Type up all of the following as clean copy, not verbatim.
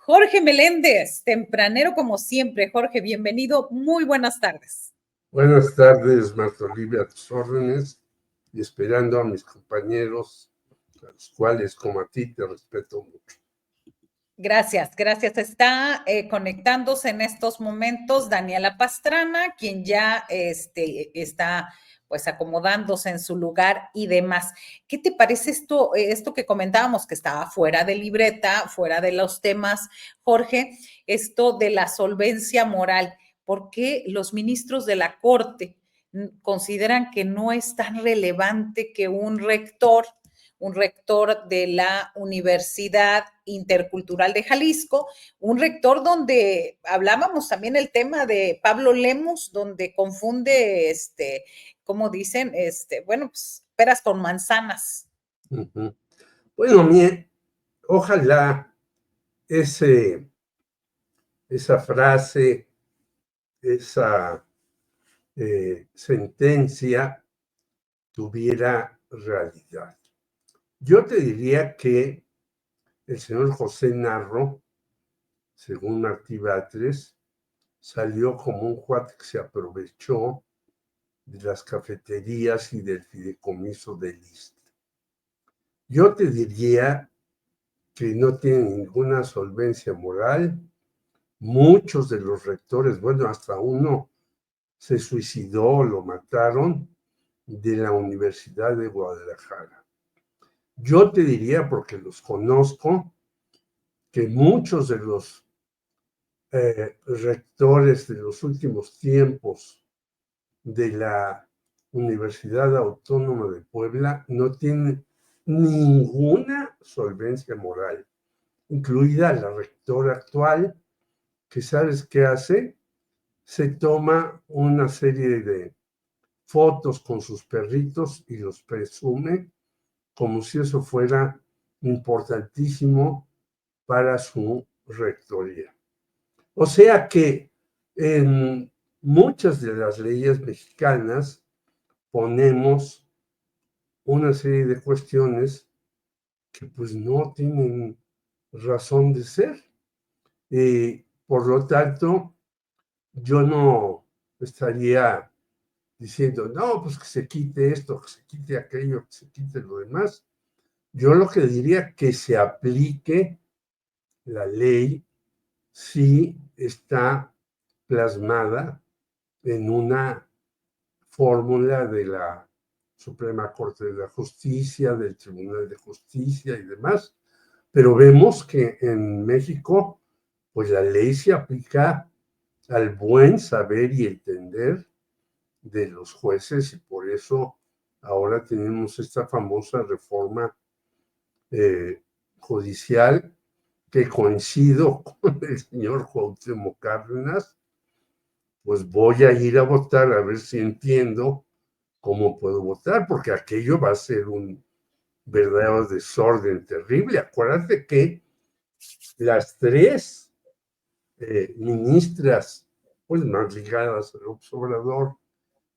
Jorge Meléndez, tempranero como siempre. Jorge, bienvenido. Muy buenas tardes. Buenas tardes, Marta Olivia, a tus órdenes, y esperando a mis compañeros, a los cuales, como a ti, te respeto mucho. Gracias. Está conectándose en estos momentos Daniela Pastrana, quien ya está pues acomodándose en su lugar y demás. ¿Qué te parece esto que comentábamos, que estaba fuera de libreta, fuera de los temas, Jorge, esto de la solvencia moral? ¿Por qué los ministros de la Corte consideran que no es tan relevante que un rector de la Universidad Intercultural de Jalisco, un rector donde hablábamos también el tema de Pablo Lemus, donde confunde, ¿cómo dicen? Pues peras con manzanas. Bueno, ojalá esa frase, esa sentencia tuviera realidad. Yo te diría que el señor José Narro, según Martí Batres, salió como un cuate que se aprovechó de las cafeterías y del fideicomiso del ISSSTE. Yo te diría que no tiene ninguna solvencia moral. Muchos de los rectores, bueno, hasta uno se suicidó, lo mataron, de la Universidad de Guadalajara. Yo te diría, porque los conozco, que muchos de los rectores de los últimos tiempos de la Universidad Autónoma de Puebla no tienen ninguna solvencia moral, incluida la rectora actual, que ¿sabes qué hace? Se toma una serie de fotos con sus perritos y los presume como si eso fuera importantísimo para su rectoría. O sea que en muchas de las leyes mexicanas ponemos una serie de cuestiones que pues no tienen razón de ser. Por lo tanto, yo no estaría diciendo, no, pues que se quite esto, que se quite aquello, que se quite lo demás. Yo lo que diría que se aplique la ley si está plasmada en una fórmula de la Suprema Corte de la Justicia, del Tribunal de Justicia y demás, pero vemos que en México, pues la ley se aplica al buen saber y entender de los jueces y por eso ahora tenemos esta famosa reforma judicial que coincido con el señor Cuauhtémoc Cárdenas, pues voy a ir a votar a ver si entiendo cómo puedo votar, porque aquello va a ser un verdadero desorden terrible. Acuérdate que las tres ministras pues más ligadas al observador,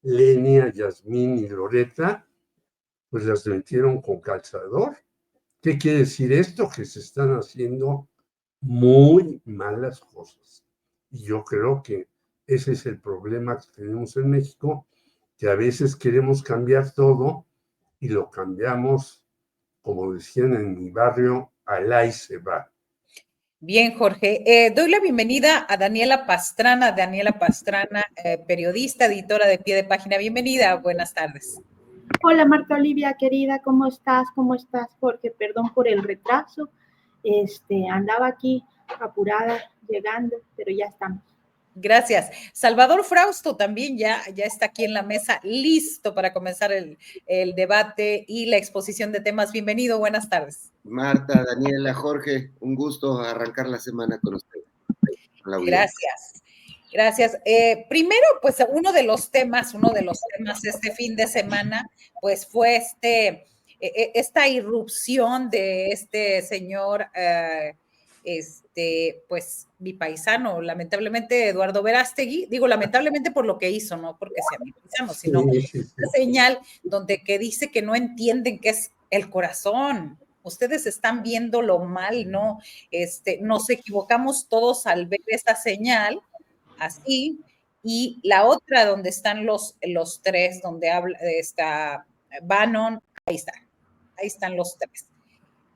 Lenia, Yasmín y Loreta, pues las metieron con calzador. ¿Qué quiere decir esto? Que se están haciendo muy malas cosas. Y yo creo que ese es el problema que tenemos en México, que a veces queremos cambiar todo y lo cambiamos, como decían en mi barrio, al ahí se va. Bien, Jorge. Doy la bienvenida a Daniela Pastrana, periodista, editora de Pie de Página. Bienvenida, buenas tardes. Hola Marta Olivia, querida, ¿cómo estás? ¿Cómo estás, Jorge? Perdón por el retraso. Andaba aquí apurada, llegando, pero ya estamos. Gracias. Salvador Frausto también ya está aquí en la mesa, listo para comenzar el debate y la exposición de temas. Bienvenido, buenas tardes. Marta, Daniela, Jorge, un gusto arrancar la semana con ustedes. Gracias. Primero, pues uno de los temas este fin de semana, pues fue esta irrupción de este señor, pues mi paisano, lamentablemente Eduardo Verástegui, digo lamentablemente por lo que hizo, no porque sea mi paisano, sino una señal donde que dice que no entienden qué es el corazón. ustedes están viéndolo mal, ¿no? Nos equivocamos todos al ver esta señal, así, y la otra donde están los tres, donde está Bannon, ahí están los tres.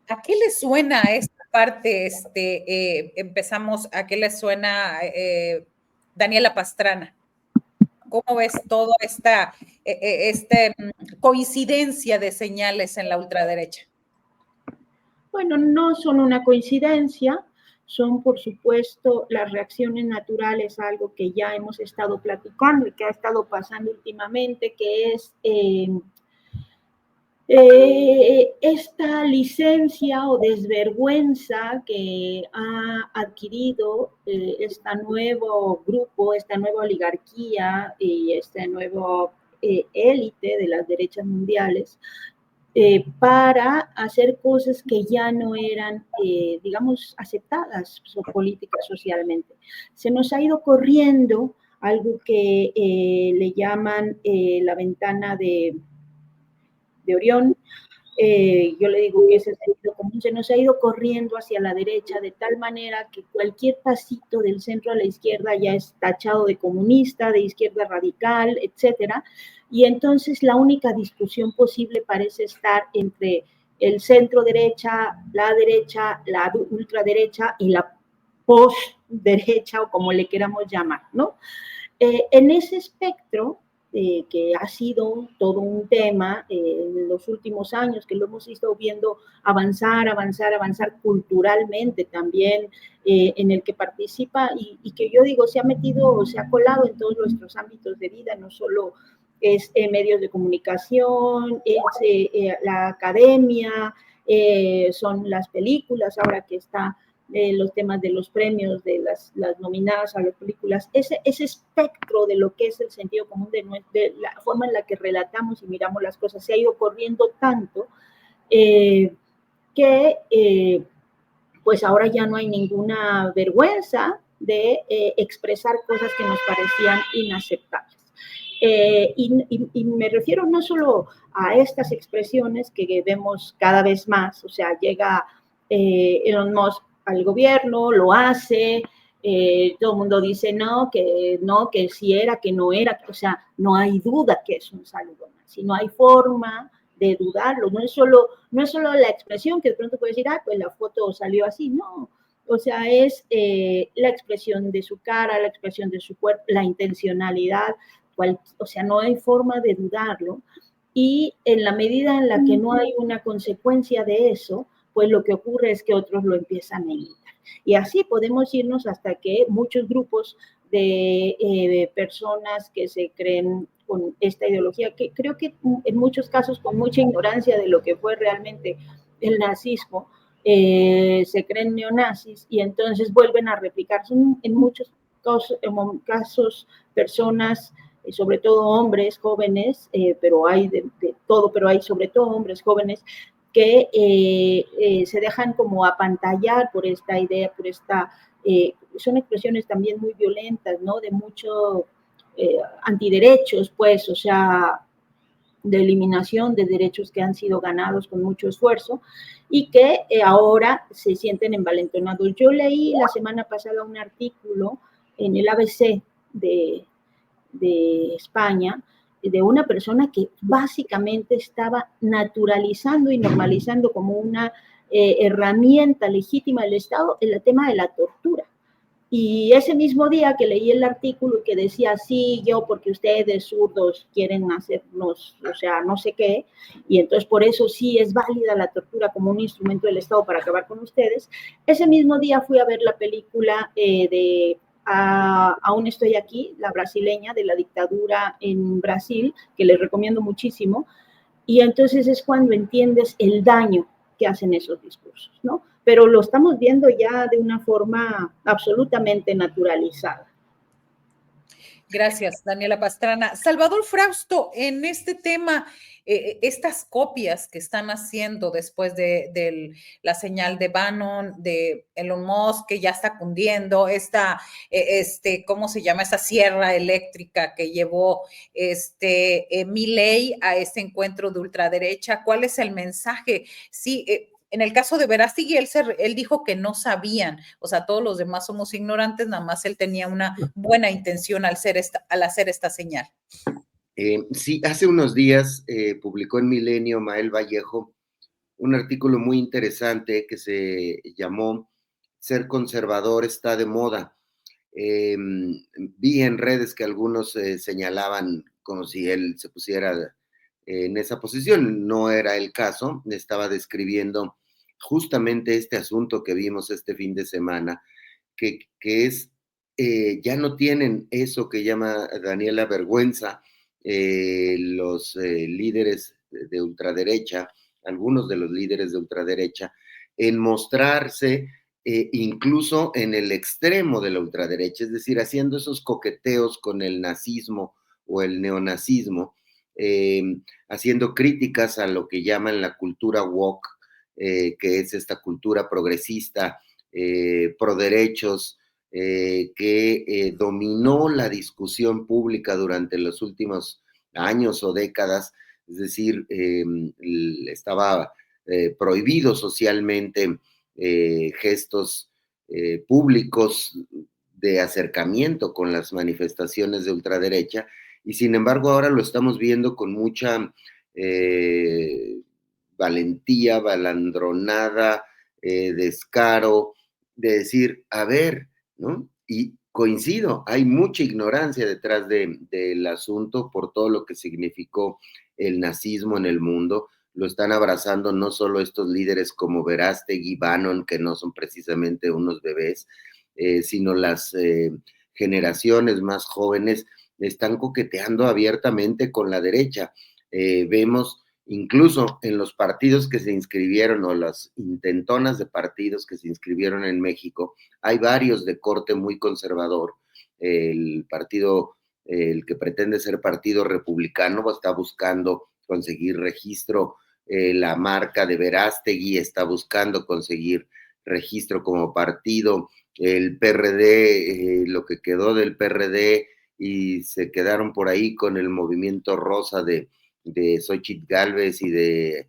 ¿A qué les suena esta parte? Empezamos, ¿a qué les suena Daniela Pastrana? ¿Cómo ves toda esta coincidencia de señales en la ultraderecha? Bueno, no son una coincidencia, son por supuesto las reacciones naturales a algo que ya hemos estado platicando y que ha estado pasando últimamente, que es esta licencia o desvergüenza que ha adquirido este nuevo grupo, esta nueva oligarquía y este nuevo élite de las derechas mundiales, para hacer cosas que ya no eran, digamos, aceptadas políticas socialmente. Se nos ha ido corriendo algo que le llaman la ventana de Orión. Yo le digo que es el sentido común, se nos ha ido corriendo hacia la derecha de tal manera que cualquier pasito del centro a la izquierda ya es tachado de comunista, de izquierda radical, etcétera. Y entonces la única discusión posible parece estar entre el centro derecha, la ultraderecha y la post-derecha, o como le queramos llamar, ¿no? En ese espectro, que ha sido todo un tema en los últimos años, que lo hemos estado viendo avanzar culturalmente también, en el que participa y que yo digo, se ha metido, se ha colado en todos nuestros ámbitos de vida, no solo es medios de comunicación, es la academia, son las películas, ahora que está los temas de los premios, de las nominadas a las películas, ese espectro de lo que es el sentido común, de la forma en la que relatamos y miramos las cosas, se ha ido corriendo tanto que pues ahora ya no hay ninguna vergüenza de expresar cosas que nos parecían inaceptables. Y me refiero no solo a estas expresiones que vemos cada vez más, o sea, llega Elon Musk al gobierno, lo hace, todo el mundo dice no, que sí era, que no era, o sea, no hay duda que es un saludo nazi, no hay forma de dudarlo, no es solo la expresión que de pronto puede decir, pues la foto salió así, no, o sea, es la expresión de su cara, la expresión de su cuerpo, la intencionalidad, o sea, no hay forma de dudarlo, y en la medida en la que no hay una consecuencia de eso, pues lo que ocurre es que otros lo empiezan a imitar. Y así podemos irnos hasta que muchos grupos de personas que se creen con esta ideología, que creo que en muchos casos con mucha ignorancia de lo que fue realmente el nazismo, se creen neonazis y entonces vuelven a replicar. Son en muchos casos personas, sobre todo hombres jóvenes, pero hay de todo, pero hay sobre todo hombres jóvenes que se dejan como apantallar por esta idea, por esta, son expresiones también muy violentas, ¿no? De mucho antiderechos, pues, o sea, de eliminación de derechos que han sido ganados con mucho esfuerzo y que ahora se sienten envalentonados. Yo leí la semana pasada un artículo en el ABC de España, de una persona que básicamente estaba naturalizando y normalizando como una herramienta legítima del Estado el tema de la tortura. Y ese mismo día que leí el artículo que decía, sí, yo porque ustedes zurdos quieren hacernos, o sea, no sé qué, y entonces por eso sí es válida la tortura como un instrumento del Estado para acabar con ustedes, ese mismo día fui a ver la película Aún estoy aquí, la brasileña, de la dictadura en Brasil, que les recomiendo muchísimo, y entonces es cuando entiendes el daño que hacen esos discursos, ¿no? Pero lo estamos viendo ya de una forma absolutamente naturalizada. Gracias, Daniela Pastrana. Salvador Frausto, en este tema, estas copias que están haciendo después de la señal de Bannon, de Elon Musk, que ya está cundiendo, ¿cómo se llama? Esa sierra eléctrica que llevó Milei a este encuentro de ultraderecha. ¿Cuál es el mensaje? Sí, en el caso de Verástegui, él dijo que no sabían, o sea, todos los demás somos ignorantes, nada más él tenía una buena intención al hacer esta señal. Sí, hace unos días publicó en Milenio Mael Vallejo un artículo muy interesante que se llamó Ser conservador está de moda. Vi en redes que algunos señalaban como si él se pusiera en esa posición. No era el caso, estaba describiendo justamente este asunto que vimos este fin de semana, que es, ya no tienen eso que llama Daniela vergüenza, los líderes de ultraderecha, algunos de los líderes de ultraderecha, en mostrarse incluso en el extremo de la ultraderecha, es decir, haciendo esos coqueteos con el nazismo o el neonazismo, haciendo críticas a lo que llaman la cultura woke, que es esta cultura progresista, pro derechos, que dominó la discusión pública durante los últimos años o décadas, es decir, estaba prohibido socialmente gestos públicos de acercamiento con las manifestaciones de ultraderecha, y sin embargo ahora lo estamos viendo con mucha valentía, balandronada, descaro, de decir, a ver, ¿no? Y coincido, hay mucha ignorancia detrás del asunto por todo lo que significó el nazismo en el mundo. Lo están abrazando no solo estos líderes como Verástegui, Bannon, que no son precisamente unos bebés, sino las generaciones más jóvenes están coqueteando abiertamente con la derecha. Vemos incluso en los partidos que se inscribieron o las intentonas de partidos que se inscribieron en México, hay varios de corte muy conservador. El partido, el que pretende ser partido republicano, está buscando conseguir registro, la marca de Verástegui está buscando conseguir registro como partido, el PRD, lo que quedó del PRD y se quedaron por ahí con el movimiento rosa de Xóchitl Gálvez y de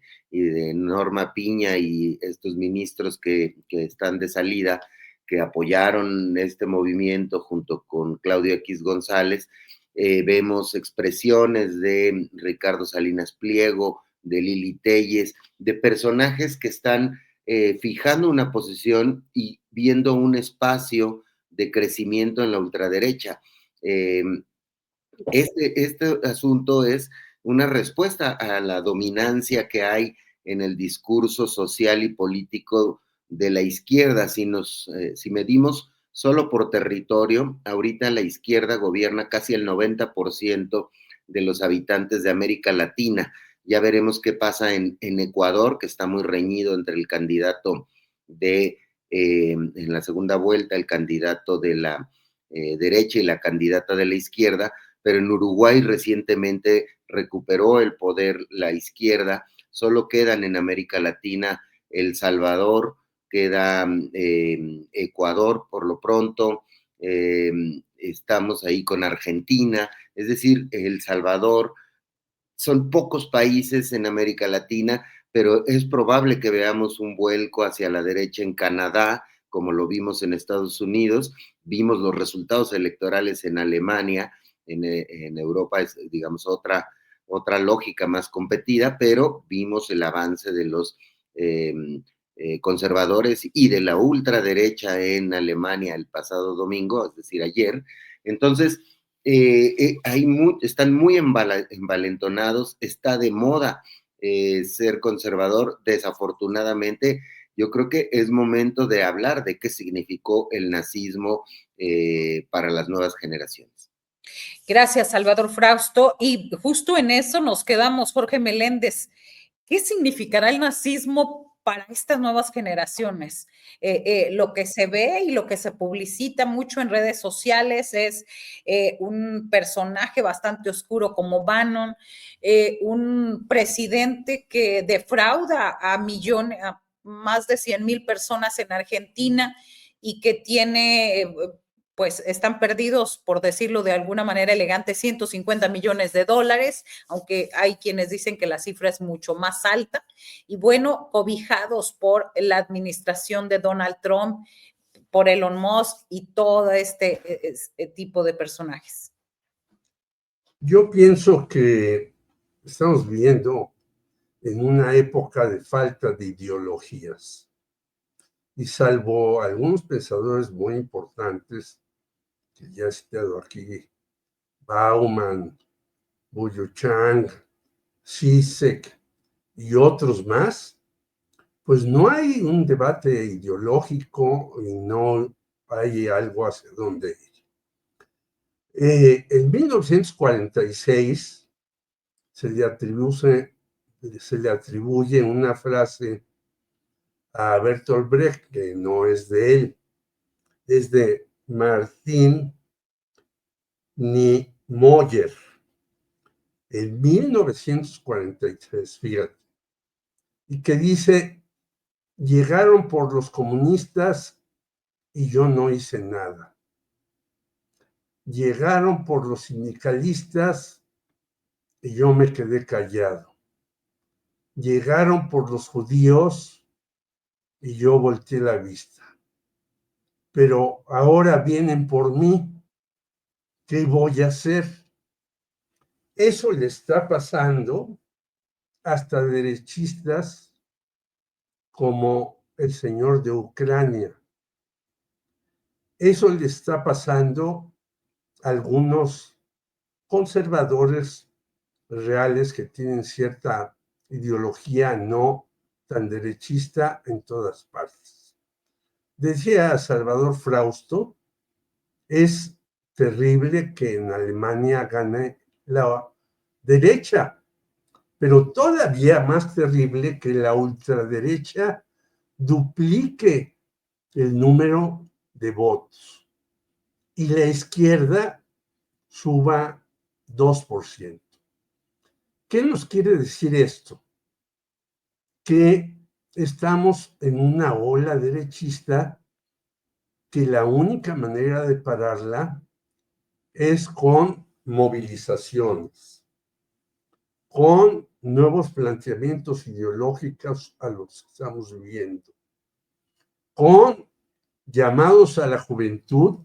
Norma Piña y estos ministros que están de salida, que apoyaron este movimiento junto con Claudio X González. Vemos expresiones de Ricardo Salinas Pliego, de Lili Téllez, de personajes que están fijando una posición y viendo un espacio de crecimiento en la ultraderecha. Este asunto es una respuesta a la dominancia que hay en el discurso social y político de la izquierda. Si medimos solo por territorio, ahorita la izquierda gobierna casi el 90% de los habitantes de América Latina. Ya veremos qué pasa en Ecuador, que está muy reñido entre el candidato en la segunda vuelta, el candidato de la derecha y la candidata de la izquierda, pero en Uruguay recientemente recuperó el poder la izquierda. Solo quedan en América Latina El Salvador, queda Ecuador por lo pronto, estamos ahí con Argentina, es decir, El Salvador. Son pocos países en América Latina, pero es probable que veamos un vuelco hacia la derecha en Canadá, como lo vimos en Estados Unidos. Vimos los resultados electorales en Alemania, en Europa es, digamos, otra lógica más competida, pero vimos el avance de los conservadores y de la ultraderecha en Alemania el pasado domingo, es decir, ayer. Entonces, están muy envalentonados, está de moda ser conservador. Desafortunadamente, yo creo que es momento de hablar de qué significó el nazismo para las nuevas generaciones. Gracias, Salvador Frausto. Y justo en eso nos quedamos, Jorge Meléndez. ¿Qué significará el nazismo para estas nuevas generaciones? Lo que se ve y lo que se publicita mucho en redes sociales es un personaje bastante oscuro como Bannon, un presidente que defrauda a millones, a más de 100,000 personas en Argentina y que tiene pues están perdidos, por decirlo de alguna manera elegante, 150 millones de dólares, aunque hay quienes dicen que la cifra es mucho más alta. Y bueno, cobijados por la administración de Donald Trump, por Elon Musk y todo este tipo de personajes. Yo pienso que estamos viviendo en una época de falta de ideologías. Y salvo algunos pensadores muy importantes, que ya he citado aquí, Bauman, Buyu Chang, Zizek y otros más, pues no hay un debate ideológico y no hay algo hacia dónde ir. En 1946 se le atribuye una frase a Bertolt Brecht, que no es de él, es de Martin Niemöller, en 1943, fíjate, y que dice: llegaron por los comunistas y yo no hice nada. Llegaron por los sindicalistas y yo me quedé callado. Llegaron por los judíos y yo volteé la vista. Pero ahora vienen por mí. ¿Qué voy a hacer? Eso le está pasando hasta derechistas como el señor de Ucrania. Eso le está pasando a algunos conservadores reales que tienen cierta ideología no tan derechista en todas partes. Decía Salvador Frausto, es terrible que en Alemania gane la derecha, pero todavía más terrible que la ultraderecha duplique el número de votos y la izquierda suba 2%. ¿Qué nos quiere decir esto? Que estamos en una ola derechista que la única manera de pararla es con movilizaciones, con nuevos planteamientos ideológicos a los que estamos viviendo, con llamados a la juventud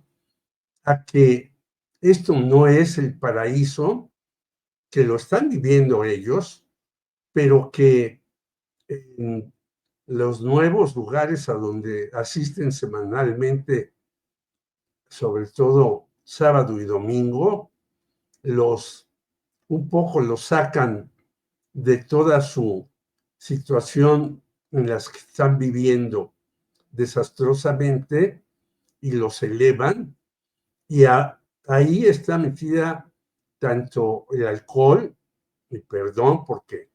a que esto no es el paraíso, que lo están viviendo ellos, pero que en los nuevos lugares a donde asisten semanalmente, sobre todo sábado y domingo, un poco los sacan de toda su situación en las que están viviendo desastrosamente y los elevan, y ahí está metida tanto el alcohol, y perdón porque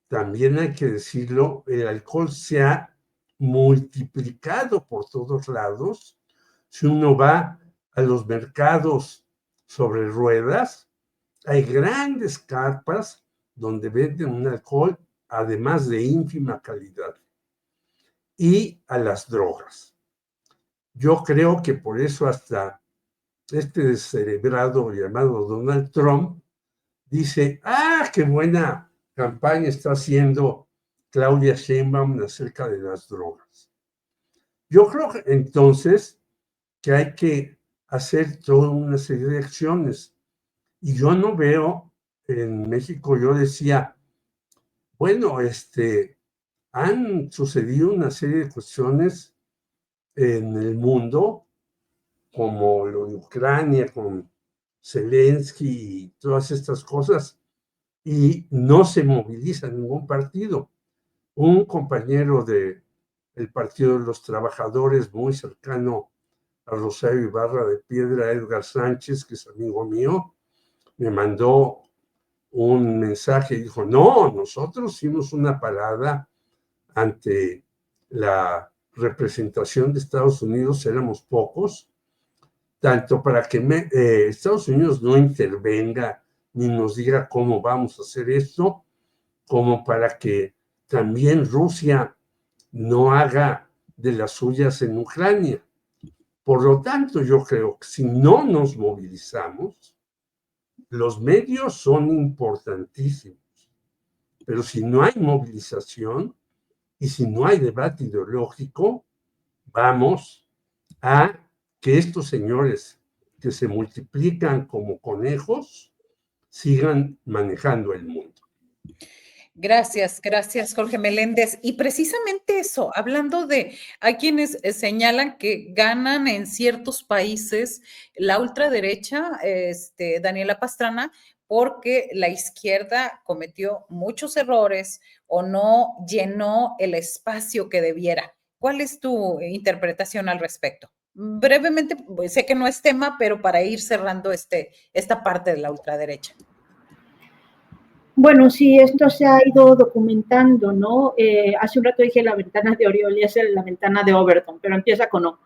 también hay que decirlo, el alcohol se ha multiplicado por todos lados. Si uno va a los mercados sobre ruedas, hay grandes carpas donde venden un alcohol, además de ínfima calidad, y a las drogas. Yo creo que por eso hasta este descerebrado llamado Donald Trump dice: qué buena campaña está haciendo Claudia Sheinbaum acerca de las drogas. Yo creo que entonces que hay que hacer toda una serie de acciones. Y yo no veo en México, yo decía, bueno, han sucedido una serie de cuestiones en el mundo, como lo de Ucrania, con Zelensky y todas estas cosas, y no se moviliza ningún partido. Un compañero del Partido de los Trabajadores, muy cercano a Rosario Ibarra de Piedra, Edgar Sánchez, que es amigo mío, me mandó un mensaje y dijo: no, nosotros hicimos una parada ante la representación de Estados Unidos, éramos pocos, tanto para que Estados Unidos no intervenga ni nos diga cómo vamos a hacer esto, como para que también Rusia no haga de las suyas en Ucrania, Por lo tanto, yo creo que si no nos movilizamos, los medios son importantísimos, pero si no hay movilización y si no hay debate ideológico, vamos a que estos señores que se multiplican como conejos sigan manejando el mundo. Gracias, gracias, Jorge Meléndez. Y precisamente eso, hablando de, hay quienes señalan que ganan en ciertos países la ultraderecha, Daniela Pastrana, porque la izquierda cometió muchos errores o no llenó el espacio que debiera. ¿Cuál es tu interpretación al respecto? Brevemente, sé que no es tema, pero para ir cerrando esta parte de la ultraderecha. Bueno, sí, esto se ha ido documentando, ¿no? Hace un rato dije la ventana de Oriol y es la ventana de Overton, pero empieza con O.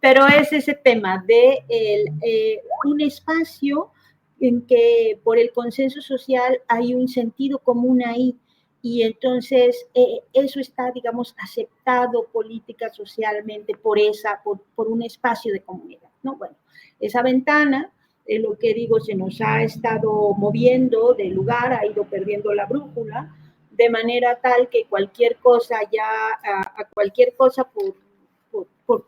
Pero es ese tema de un espacio en que por el consenso social hay un sentido común ahí y entonces eso está, digamos, aceptado política, socialmente por un espacio de comunidad, ¿no? Bueno, esa ventana, lo que digo, se nos ha estado moviendo de lugar, ha ido perdiendo la brújula, de manera tal que cualquier cosa cualquier cosa por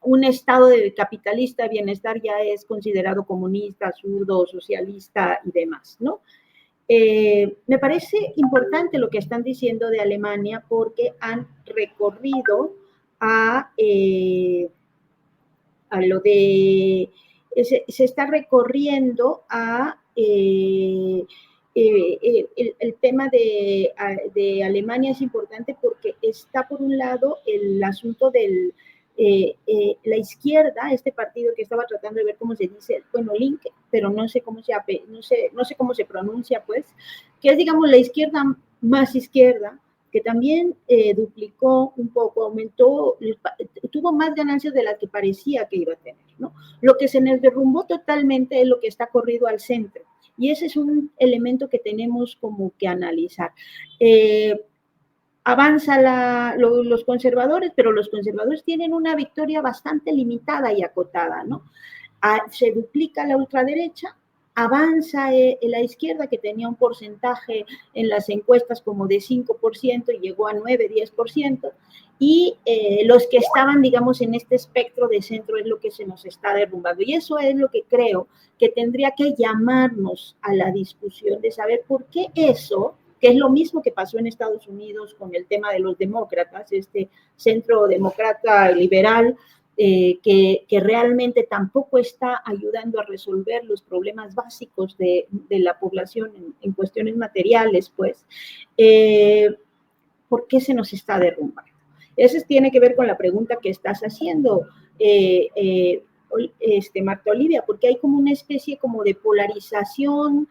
un estado de capitalista de bienestar ya es considerado comunista, zurdo, socialista y demás, ¿no? Me parece importante lo que están diciendo de Alemania porque han recorrido a lo de... Se está recorriendo a el tema de Alemania es importante porque está por un lado el asunto del la izquierda, este partido que estaba tratando de ver cómo se dice, bueno, Link, pero no sé cómo se pronuncia, pues, que es, digamos, la izquierda más izquierda, que también duplicó un poco, aumentó, tuvo más ganancias de las que parecía que iba a tener, ¿no? Lo que se nos derrumbó totalmente es lo que está corrido al centro, y ese es un elemento que tenemos como que analizar. Avanza los conservadores, pero los conservadores tienen una victoria bastante limitada y acotada, ¿no? Se duplica la ultraderecha, avanza la izquierda, que tenía un porcentaje en las encuestas como de 5% y llegó a 9, 10%, y los que estaban, digamos, en este espectro de centro es lo que se nos está derrumbando. Y eso es lo que creo que tendría que llamarnos a la discusión de saber por qué eso, que es lo mismo que pasó en Estados Unidos con el tema de los demócratas, este centro demócrata liberal, que realmente tampoco está ayudando a resolver los problemas básicos de la población en cuestiones materiales, pues, ¿por qué se nos está derrumbando? Eso tiene que ver con la pregunta que estás haciendo, Marta Olivia, porque hay como una especie como de polarización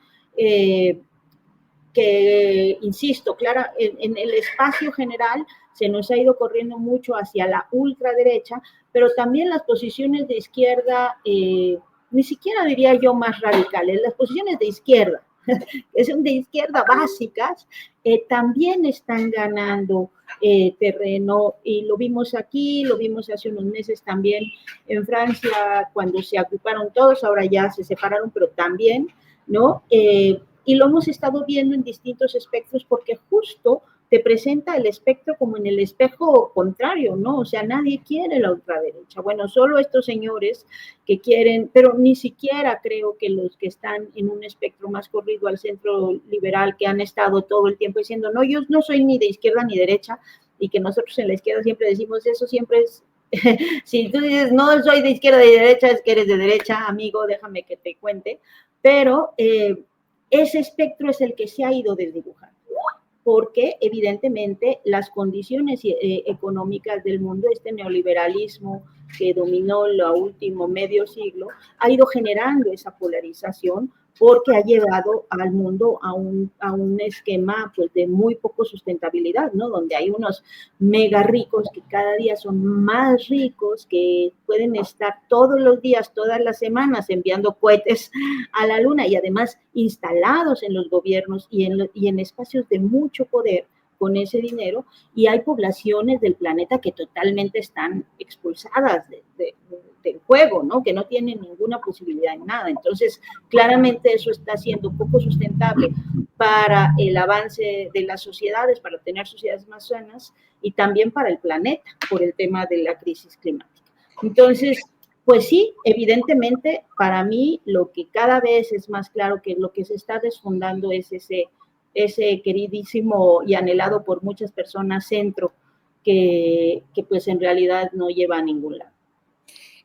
que, insisto, claro, en el espacio general se nos ha ido corriendo mucho hacia la ultraderecha, pero también las posiciones de izquierda, ni siquiera diría yo más radicales, las posiciones de izquierda, que son de izquierda básicas, también están ganando terreno, y lo vimos aquí, lo vimos hace unos meses también en Francia, cuando se ocuparon todos, ahora ya se separaron, pero también, ¿no? Y lo hemos estado viendo en distintos espectros porque justo te presenta el espectro como en el espejo contrario, ¿no? O sea, nadie quiere la ultraderecha. Bueno, solo estos señores que quieren, pero ni siquiera creo que los que están en un espectro más corrido al centro liberal, que han estado todo el tiempo diciendo, no, yo no soy ni de izquierda ni derecha, y que nosotros en la izquierda siempre decimos eso, siempre es, si tú dices, no soy de izquierda y de derecha, es que eres de derecha, amigo, déjame que te cuente, pero ese espectro es el que se ha ido desdibujando, porque evidentemente las condiciones económicas del mundo, este neoliberalismo que dominó el último medio siglo, ha ido generando esa polarización porque ha llevado al mundo a un esquema, pues, de muy poco sustentabilidad, ¿no? Donde hay unos mega ricos que cada día son más ricos, que pueden estar todos los días, todas las semanas enviando cohetes a la luna, y además instalados en los gobiernos y en espacios de mucho poder, con ese dinero, y hay poblaciones del planeta que totalmente están expulsadas del juego, ¿no? Que no tienen ninguna posibilidad en nada. Entonces, claramente eso está siendo poco sustentable para el avance de las sociedades, para tener sociedades más sanas, y también para el planeta, por el tema de la crisis climática. Entonces, pues sí, evidentemente, para mí lo que cada vez es más claro que lo que se está desfundando es ese queridísimo y anhelado por muchas personas centro que pues en realidad no lleva a ningún lado.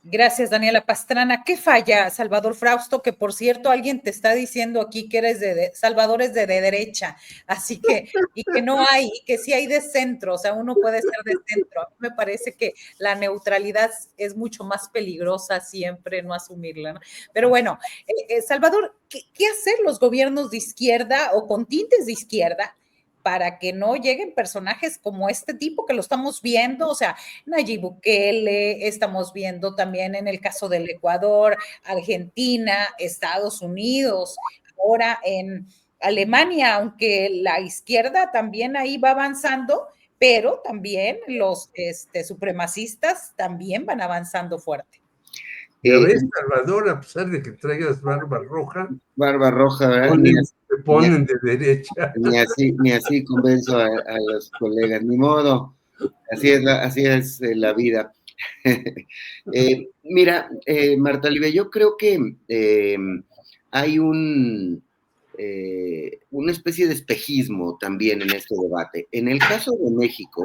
Gracias, Daniela Pastrana. ¿Qué falla, Salvador Frausto? Que por cierto, alguien te está diciendo aquí que eres Salvador es de derecha, así que, y que no hay, y que sí hay de centro, o sea, uno puede ser de centro. A mí me parece que la neutralidad es mucho más peligrosa siempre, no asumirla, ¿no? Pero bueno, Salvador, ¿qué hacer los gobiernos de izquierda o con tintes de izquierda para que no lleguen personajes como este tipo que lo estamos viendo? O sea, Nayib Bukele, estamos viendo también en el caso del Ecuador, Argentina, Estados Unidos, ahora en Alemania, aunque la izquierda también ahí va avanzando, pero también los supremacistas también van avanzando fuerte. Ya ves, Salvador, a pesar de que traigas barba roja, ¿verdad? te ponen de derecha. Ni así convenzo a los colegas, ni modo. Así es la vida. Mira, Marta Olivia, yo creo que hay una especie de espejismo también en este debate. En el caso de México,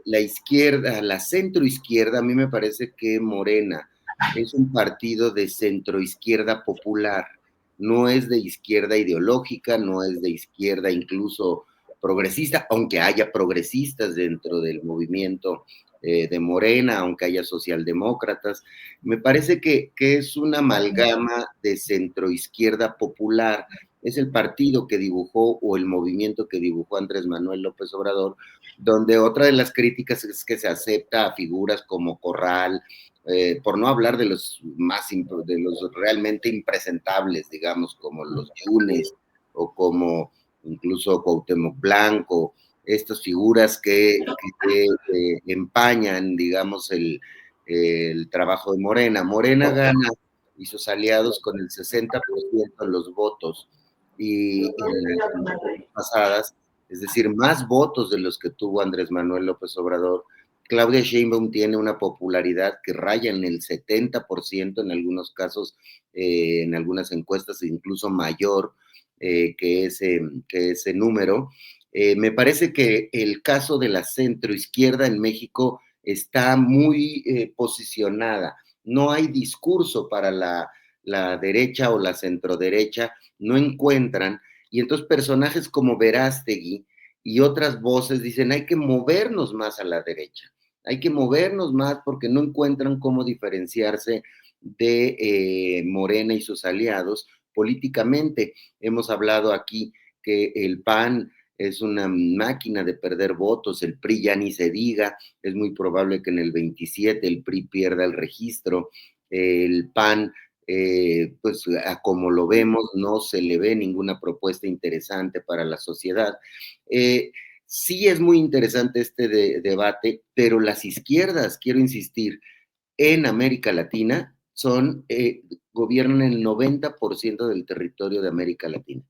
la izquierda, la centroizquierda, a mí me parece que Morena es un partido de centroizquierda popular, no es de izquierda ideológica, no es de izquierda incluso progresista, aunque haya progresistas dentro del movimiento de Morena, aunque haya socialdemócratas. Me parece que es una amalgama de centroizquierda popular. Es el partido que dibujó o el movimiento que dibujó Andrés Manuel López Obrador, donde otra de las críticas es que se acepta a figuras como Corral, por no hablar de los realmente impresentables, digamos, como los Yunes o como incluso Cuauhtémoc Blanco, estas figuras que empañan, digamos, el trabajo de Morena. Morena gana y sus aliados con el 60% de los votos, y en las pasadas, es decir, más votos de los que tuvo Andrés Manuel López Obrador. Claudia Sheinbaum tiene una popularidad que raya en el 70%, en algunos casos, en algunas encuestas, incluso mayor que ese número. Me parece que el caso de la centroizquierda en México está muy posicionada. No hay discurso para la derecha o la centroderecha, no encuentran, y entonces personajes como Verástegui y otras voces dicen, hay que movernos más a la derecha, hay que movernos más porque no encuentran cómo diferenciarse de Morena y sus aliados políticamente. Hemos hablado aquí que el PAN es una máquina de perder votos, el PRI ya ni se diga, es muy probable que en el 27 el PRI pierda el registro, el PAN pues a como lo vemos, no se le ve ninguna propuesta interesante para la sociedad. Sí es muy interesante este debate, pero las izquierdas, quiero insistir, en América Latina gobiernan el 90% del territorio de América Latina.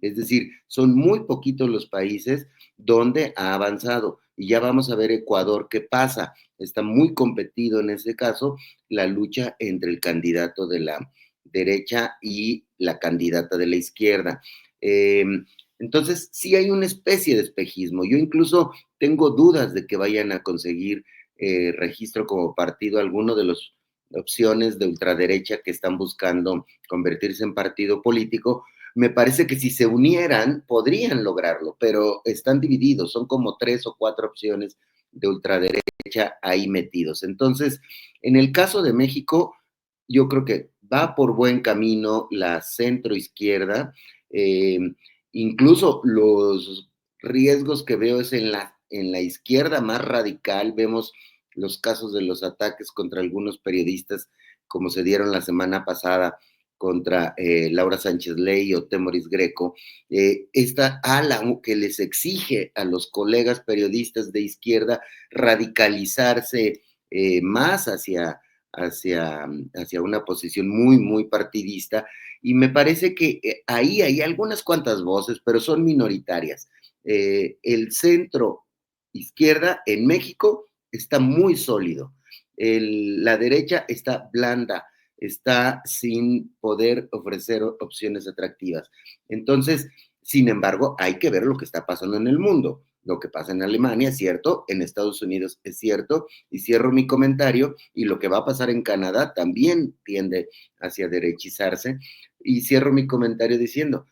Es decir, son muy poquitos los países donde ha avanzado. Y ya vamos a ver Ecuador qué pasa. Está muy competido en ese caso la lucha entre el candidato de la derecha y la candidata de la izquierda. Entonces, sí hay una especie de espejismo. Yo incluso tengo dudas de que vayan a conseguir registro como partido alguno de las opciones de ultraderecha que están buscando convertirse en partido político. Me parece que si se unieran podrían lograrlo, pero están divididos, son como 3 o 4 opciones de ultraderecha ahí metidos. Entonces, en el caso de México, yo creo que va por buen camino la centroizquierda, incluso los riesgos que veo es en la izquierda más radical. Vemos los casos de los ataques contra algunos periodistas como se dieron la semana pasada contra Laura Sánchez Ley o Temoris Greco, esta ala que les exige a los colegas periodistas de izquierda radicalizarse más hacia una posición muy, muy partidista, y me parece que ahí hay algunas cuantas voces, pero son minoritarias. El centro izquierda en México está muy sólido, la derecha está blanda, está sin poder ofrecer opciones atractivas. Entonces, sin embargo, hay que ver lo que está pasando en el mundo. Lo que pasa en Alemania es cierto, en Estados Unidos es cierto, y cierro mi comentario, y lo que va a pasar en Canadá también tiende hacia derechizarse, y cierro mi comentario diciendo,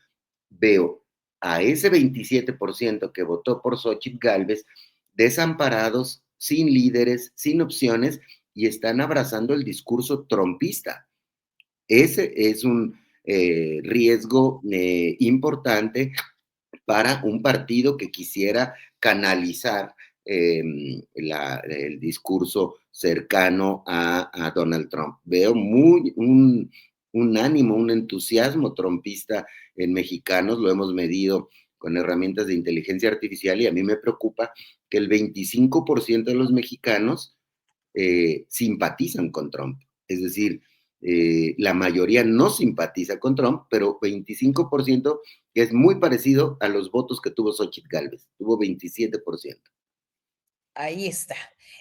veo a ese 27% que votó por Xóchitl Gálvez desamparados, sin líderes, sin opciones, y están abrazando el discurso trompista. Ese es un riesgo importante para un partido que quisiera canalizar el discurso cercano a Donald Trump. Veo un ánimo, un entusiasmo trumpista en mexicanos, lo hemos medido con herramientas de inteligencia artificial, y a mí me preocupa que el 25% de los mexicanos simpatizan con Trump. Es decir, la mayoría no simpatiza con Trump, pero 25%, que es muy parecido a los votos que tuvo Xóchitl Gálvez, tuvo 27%. Ahí está.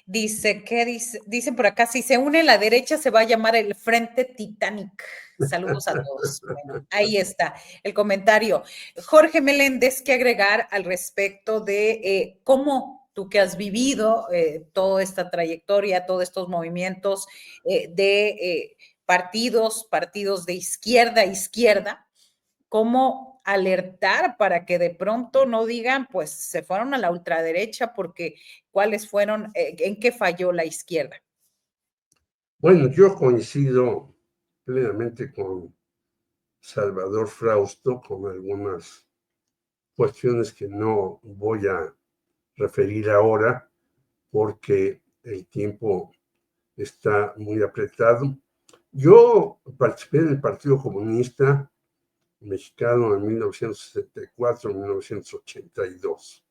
Dice, ¿qué dice? Dicen por acá, si se une la derecha se va a llamar el Frente Titanic. Saludos a todos. Bueno, ahí está el comentario. Jorge Meléndez, ¿qué agregar al respecto de cómo tú que has vivido toda esta trayectoria, todos estos movimientos de partidos de izquierda, cómo alertar para que de pronto no digan, pues se fueron a la ultraderecha, porque cuáles fueron, en qué falló la izquierda? Bueno, yo coincido plenamente con Salvador Frausto, con algunas cuestiones que no voy a referir ahora, porque el tiempo está muy apretado. Yo participé en el Partido Comunista Mexicano en 1964-1982.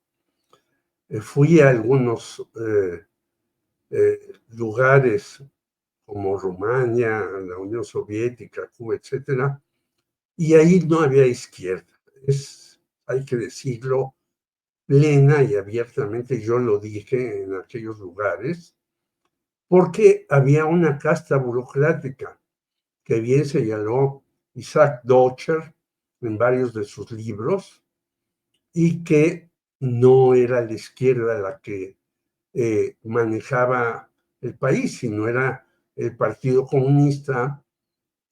Fui a algunos lugares como Rumania, la Unión Soviética, Cuba, etcétera, y ahí no había izquierda. Hay que decirlo, plena y abiertamente, yo lo dije en aquellos lugares, porque había una casta burocrática que bien señaló Isaac Deutscher en varios de sus libros, y que no era la izquierda la que manejaba el país, sino era el Partido Comunista,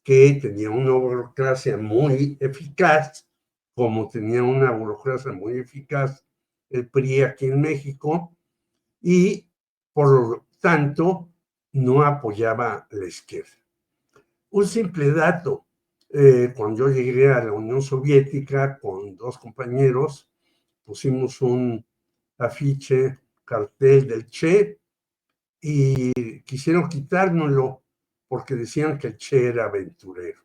que tenía una burocracia muy eficaz, como tenía una burocracia muy eficaz el PRI aquí en México, y por lo tanto no apoyaba la izquierda. Un simple dato, cuando yo llegué a la Unión Soviética con dos compañeros, pusimos un afiche, cartel del Che, y quisieron quitárnoslo porque decían que el Che era aventurero.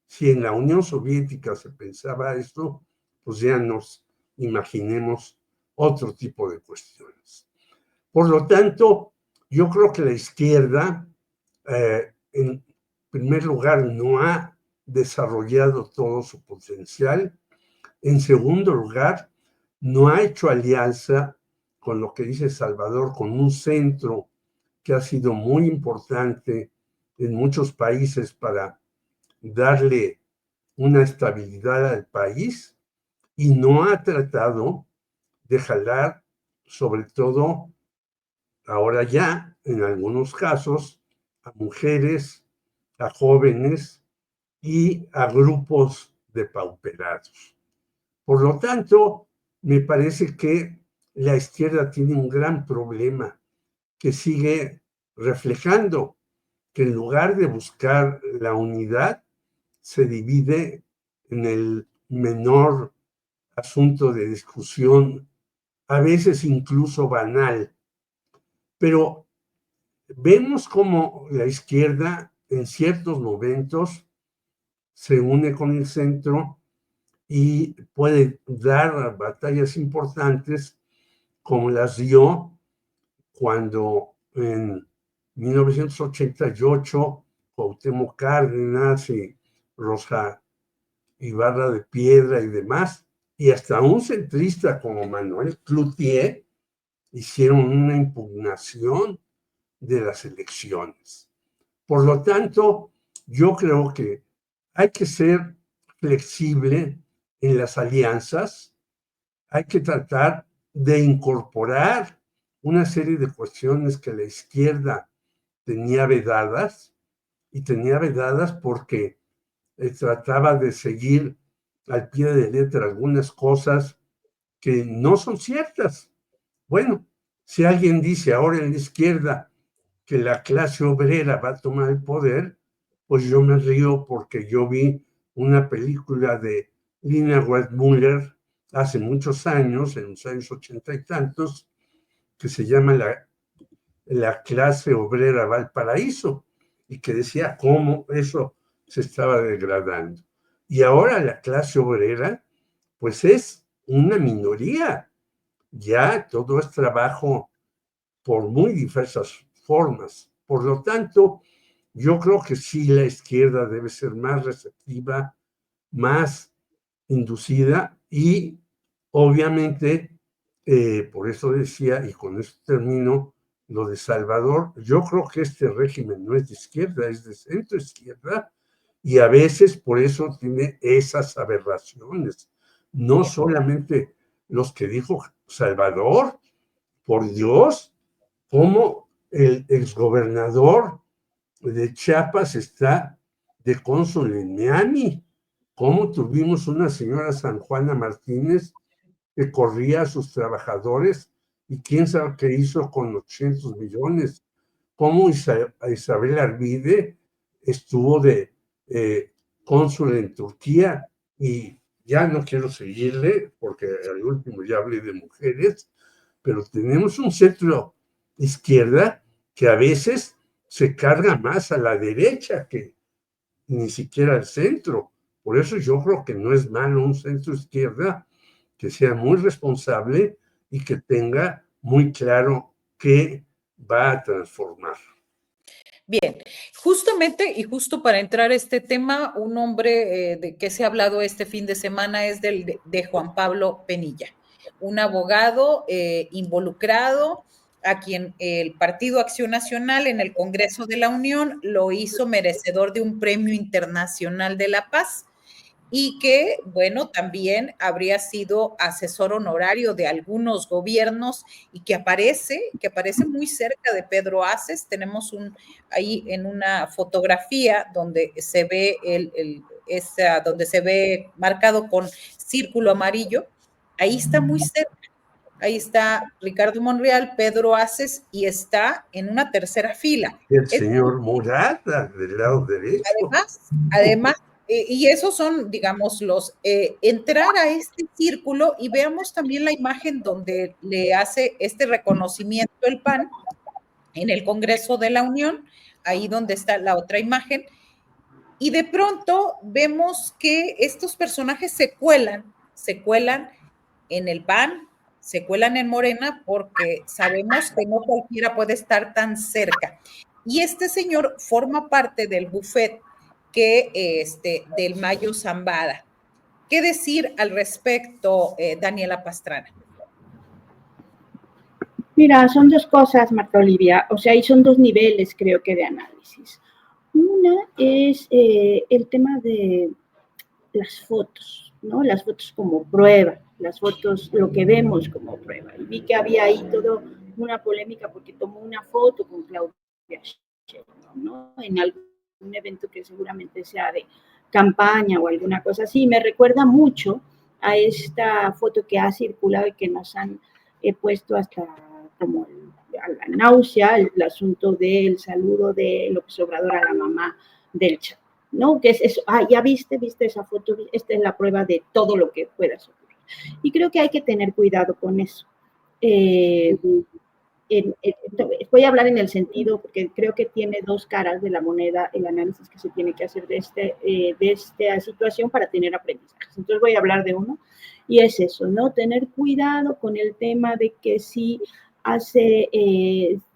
Si en la Unión Soviética se pensaba esto, pues ya nos imaginemos otro tipo de cuestiones. Por lo tanto, yo creo que la izquierda, en primer lugar, no ha desarrollado todo su potencial. En segundo lugar, no ha hecho alianza con lo que dice Salvador, con un centro que ha sido muy importante en muchos países para darle una estabilidad al país, y no ha tratado de jalar, sobre todo ahora ya, en algunos casos, a mujeres, a jóvenes y a grupos depauperados. Por lo tanto, me parece que la izquierda tiene un gran problema que sigue reflejando, que en lugar de buscar la unidad, se divide en el menor asunto de discusión, a veces incluso banal. Pero vemos cómo la izquierda en ciertos momentos se une con el centro y puede dar batallas importantes como las dio cuando en 1988 Cuauhtémoc Cárdenas y Rosa Ibarra de Piedra y demás, y hasta un centrista como Manuel Cloutier hicieron una impugnación de las elecciones. Por lo tanto, yo creo que hay que ser flexible en las alianzas, hay que tratar de incorporar una serie de cuestiones que la izquierda tenía vedadas, y tenía vedadas porque trataba de seguir al pie de letra algunas cosas que no son ciertas. Bueno, si alguien dice ahora en la izquierda que la clase obrera va a tomar el poder, pues yo me río porque yo vi una película de Lina Wertmüller hace muchos años, en los años 80 y tantos, que se llama La clase obrera va al paraíso, y que decía cómo eso se estaba degradando. Y ahora la clase obrera, pues es una minoría. Ya todo es trabajo por muy diversas formas. Por lo tanto, yo creo que sí la izquierda debe ser más receptiva, más inducida y obviamente, por eso decía, y con esto termino, lo de Salvador, yo creo que este régimen no es de izquierda, es de centro izquierda, y a veces por eso tiene esas aberraciones. No solamente los que dijo Salvador, por Dios, como el exgobernador de Chiapas está de cónsul en Miami, cómo tuvimos una señora San Juana Martínez que corría a sus trabajadores y quién sabe qué hizo con 800 millones, cómo Isabel Arvide estuvo de cónsul en Turquía, y ya no quiero seguirle porque al último ya hablé de mujeres, pero tenemos un centro izquierda que a veces se carga más a la derecha que ni siquiera al centro. Por eso yo creo que no es malo un centro izquierda que sea muy responsable y que tenga muy claro qué va a transformar. Bien, justamente y justo para entrar a este tema, un nombre de que se ha hablado este fin de semana es de Juan Pablo Penilla, un abogado involucrado a quien el Partido Acción Nacional en el Congreso de la Unión lo hizo merecedor de un premio internacional de la paz y que, bueno, también habría sido asesor honorario de algunos gobiernos y que aparece muy cerca de Pedro Aces. Tenemos ahí en una fotografía donde se ve donde se ve marcado con círculo amarillo, ahí está muy cerca. Ahí está Ricardo Monreal, Pedro Aces y está en una tercera fila. El señor Murata del lado derecho. Además, y esos son, digamos, entrar a este círculo y veamos también la imagen donde le hace este reconocimiento el PAN en el Congreso de la Unión, ahí donde está la otra imagen, y de pronto vemos que estos personajes se cuelan en el PAN, se cuelan en Morena porque sabemos que no cualquiera puede estar tan cerca. Y este señor forma parte del buffet del Mayo Zambada. ¿Qué decir al respecto, Daniela Pastrana? Mira, son dos cosas, Marta Olivia, o sea, y son dos niveles, creo que, de análisis. Una es el tema de las fotos, ¿no? Las fotos como prueba, las fotos, lo que vemos como prueba. Y vi que había ahí toda una polémica porque tomó una foto con Claudia Sheinbaum, ¿no? En algún evento que seguramente sea de campaña o alguna cosa así. Me recuerda mucho a esta foto que ha circulado y que nos han puesto hasta como a la náusea, el asunto del saludo de López Obrador a la mamá del Chapo, ¿no? Que es eso, ya viste esa foto, esta es la prueba de todo lo que pueda ocurrir. Y creo que hay que tener cuidado con eso. voy a hablar en el sentido, porque creo que tiene dos caras de la moneda el análisis que se tiene que hacer de esta situación para tener aprendizajes. Entonces voy a hablar de uno, y es eso, ¿no? Tener cuidado con el tema de que si hace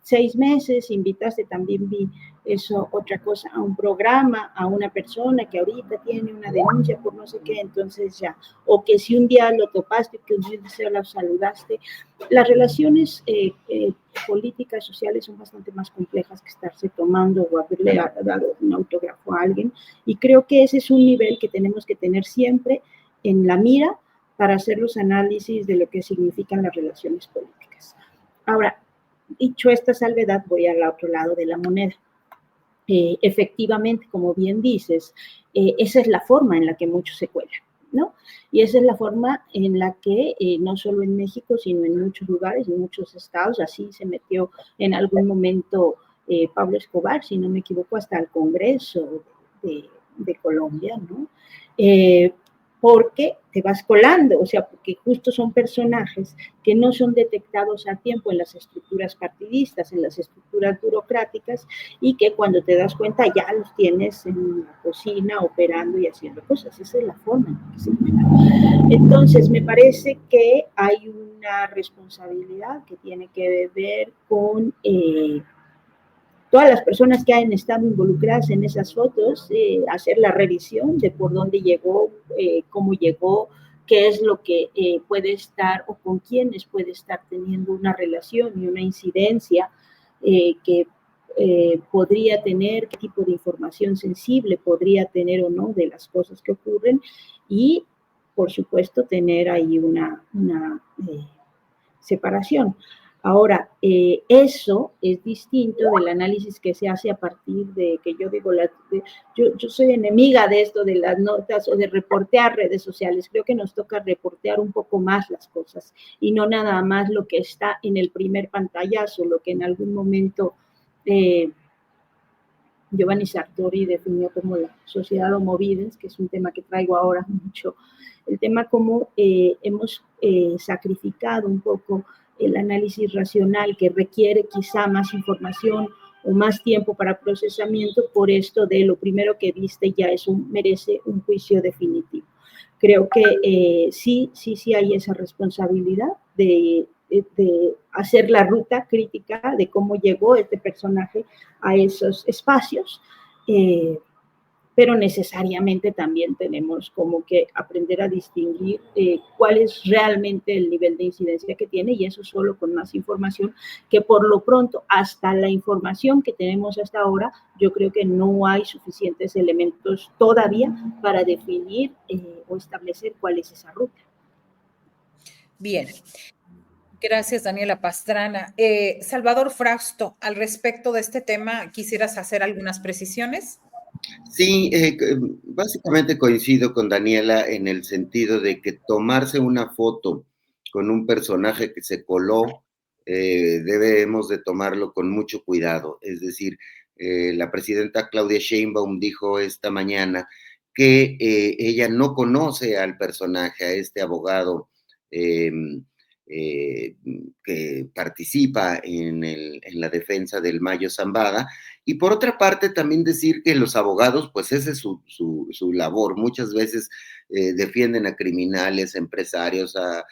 6 meses invitaste, también vi eso, otra cosa, a un programa, a una persona que ahorita tiene una denuncia por no sé qué, entonces ya, o que si un día lo topaste, que un día lo saludaste. Las relaciones políticas, sociales son bastante más complejas que estarse tomando o haberle dado un autógrafo a alguien, y creo que ese es un nivel que tenemos que tener siempre en la mira para hacer los análisis de lo que significan las relaciones políticas. Ahora, dicho esta salvedad, voy al otro lado de la moneda. Efectivamente, como bien dices, esa es la forma en la que muchos se cuelan, ¿no? Y esa es la forma en la que, no solo en México, sino en muchos lugares, en muchos estados, así se metió en algún momento Pablo Escobar, si no me equivoco, hasta el Congreso de Colombia, ¿no? Porque te vas colando, o sea, porque justo son personajes que no son detectados a tiempo en las estructuras partidistas, en las estructuras burocráticas, y que cuando te das cuenta ya los tienes en la cocina operando y haciendo cosas. Esa es la forma en que se encuentran. Entonces, me parece que hay una responsabilidad que tiene que ver con todas las personas que han estado involucradas en esas fotos, hacer la revisión de por dónde llegó, cómo llegó, qué es lo que puede estar o con quiénes puede estar teniendo una relación y una incidencia que podría tener, qué tipo de información sensible podría tener o no de las cosas que ocurren, y por supuesto tener ahí una separación. Ahora, eso es distinto del análisis que se hace a partir de que yo digo, yo soy enemiga de esto de las notas o de reportear redes sociales. Creo que nos toca reportear un poco más las cosas y no nada más lo que está en el primer pantallazo, lo que en algún momento Giovanni Sartori definió como la sociedad homo videns, que es un tema que traigo ahora mucho, el tema como hemos sacrificado un poco el análisis racional, que requiere quizá más información o más tiempo para procesamiento, por esto de lo primero que viste ya merece un juicio definitivo. Creo que sí hay esa responsabilidad de hacer la ruta crítica de cómo llegó este personaje a esos espacios, pero necesariamente también tenemos como que aprender a distinguir cuál es realmente el nivel de incidencia que tiene, y eso solo con más información, que por lo pronto, hasta la información que tenemos hasta ahora, yo creo que no hay suficientes elementos todavía para definir o establecer cuál es esa ruta. Bien. Gracias, Daniela Pastrana. Salvador Frausto, al respecto de este tema, ¿quisieras hacer algunas precisiones? Sí, básicamente coincido con Daniela en el sentido de que tomarse una foto con un personaje que se coló, debemos de tomarlo con mucho cuidado. Es decir, la presidenta Claudia Sheinbaum dijo esta mañana que ella no conoce al personaje, a este abogado que participa en la defensa del Mayo Zambada. Y por otra parte, también decir que los abogados, pues esa es su labor. Muchas veces defienden a criminales, empresarios, a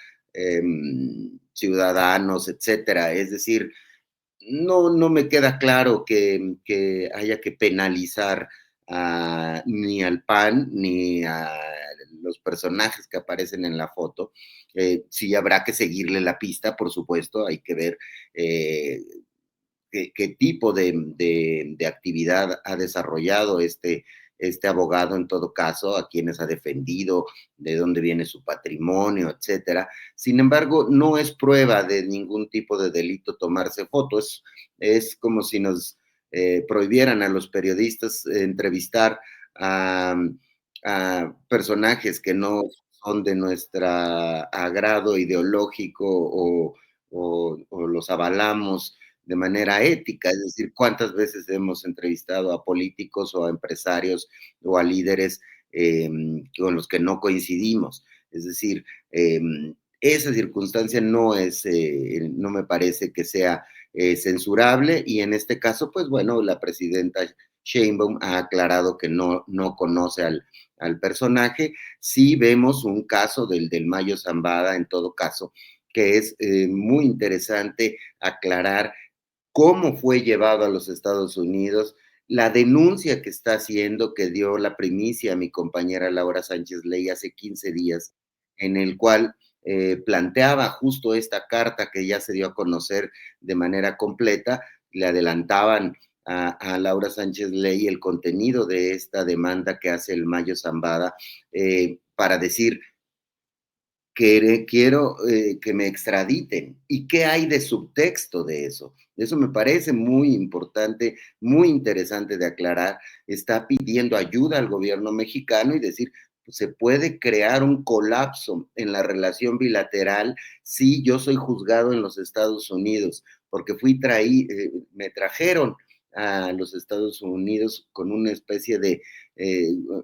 ciudadanos, etcétera. Es decir, no me queda claro que haya que penalizar ni al PAN ni a los personajes que aparecen en la foto. Sí habrá que seguirle la pista, por supuesto, hay que ver qué tipo de actividad ha desarrollado este abogado, en todo caso, a quienes ha defendido, de dónde viene su patrimonio, etcétera. Sin embargo, no es prueba de ningún tipo de delito tomarse fotos. Es como si nos prohibieran a los periodistas entrevistar a personajes que no son de nuestro agrado ideológico o los avalamos de manera ética. Es decir, cuántas veces hemos entrevistado a políticos o a empresarios o a líderes con los que no coincidimos. Es decir, esa circunstancia no me parece que sea censurable, y en este caso, pues bueno, la presidenta Sheinbaum ha aclarado que no conoce al personaje. Sí vemos un caso del Mayo Zambada, en todo caso, que es muy interesante aclarar cómo fue llevado a los Estados Unidos, la denuncia que está haciendo, que dio la primicia a mi compañera Laura Sánchez Ley hace 15 días, en el cual planteaba justo esta carta que ya se dio a conocer de manera completa. Le adelantaban a Laura Sánchez Ley el contenido de esta demanda que hace el Mayo Zambada, para decir: quiero que me extraditen. ¿Y qué hay de subtexto de eso? Eso me parece muy importante, muy interesante de aclarar. Está pidiendo ayuda al gobierno mexicano y decir, pues, se puede crear un colapso en la relación bilateral si yo soy juzgado en los Estados Unidos, porque me trajeron a los Estados Unidos con una especie de,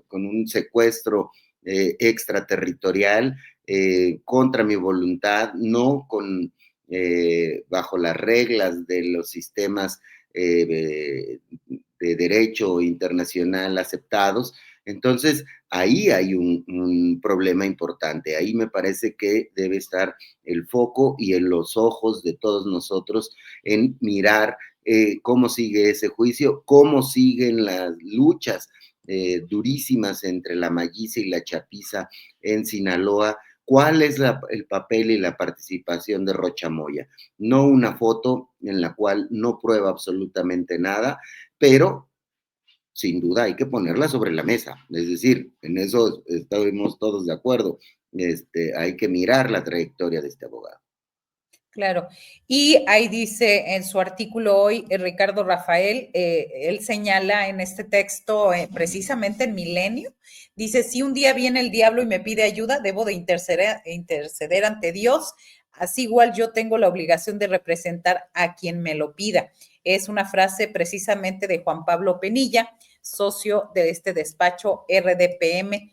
con un secuestro extraterritorial, contra mi voluntad, no bajo las reglas de los sistemas de derecho internacional aceptados. Entonces, ahí hay un problema importante. Ahí me parece que debe estar el foco y en los ojos de todos nosotros en mirar cómo sigue ese juicio, cómo siguen las luchas durísimas entre la Malliza y la Chapiza en Sinaloa. ¿Cuál es el papel y la participación de Rocha Moya? No una foto en la cual no prueba absolutamente nada, pero sin duda hay que ponerla sobre la mesa. Es decir, en eso estamos todos de acuerdo. Hay que mirar la trayectoria de este abogado. Claro, y ahí dice en su artículo hoy, Ricardo Rafael, él señala en este texto, precisamente en Milenio, dice: si un día viene el diablo y me pide ayuda, debo de interceder ante Dios, así igual yo tengo la obligación de representar a quien me lo pida. Es una frase precisamente de Juan Pablo Penilla, socio de este despacho RDPM,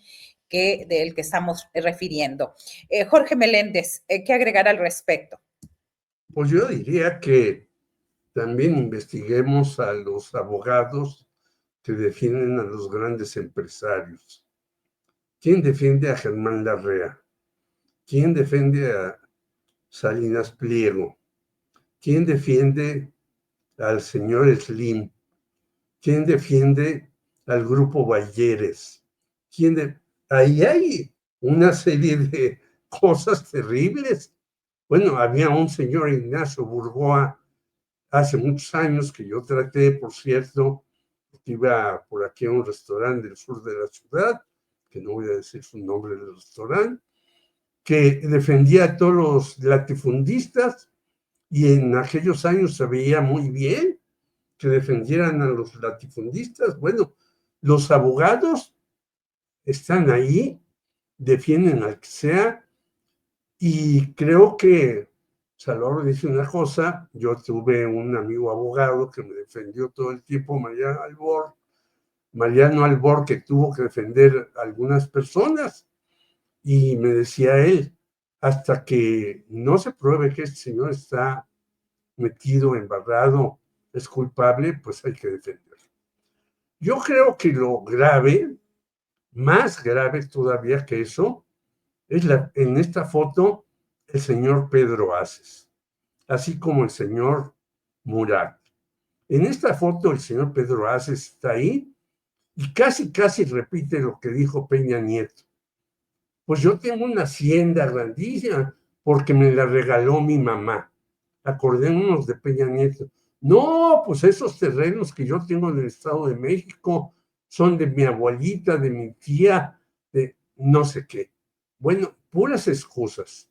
del que estamos refiriendo. Jorge Meléndez, ¿qué agregar al respecto? Pues yo diría que también investiguemos a los abogados que defienden a los grandes empresarios. ¿Quién defiende a Germán Larrea? ¿Quién defiende a Salinas Pliego? ¿Quién defiende al señor Slim? ¿Quién defiende al grupo Balleres? Ahí hay una serie de cosas terribles. Bueno, había un señor Ignacio Burgoa hace muchos años que yo traté, por cierto, que iba por aquí a un restaurante del sur de la ciudad, que no voy a decir su nombre del restaurante, que defendía a todos los latifundistas, y en aquellos años se veía muy bien que defendieran a los latifundistas. Bueno, los abogados están ahí, defienden al que sea, y creo que Salvador dice una cosa. Yo tuve un amigo abogado que me defendió todo el tiempo, Mariano Albor, que tuvo que defender a algunas personas, y me decía él, hasta que no se pruebe que este señor está metido, embarrado, es culpable, pues hay que defenderlo. Yo creo que lo grave, más grave todavía que eso, es en esta foto el señor Pedro Aces, así como el señor Murat. En esta foto el señor Pedro Aces está ahí y casi repite lo que dijo Peña Nieto. Pues yo tengo una hacienda grandísima porque me la regaló mi mamá. Acordémonos de Peña Nieto. No, pues esos terrenos que yo tengo en el Estado de México son de mi abuelita, de mi tía, de no sé qué. Bueno, puras excusas.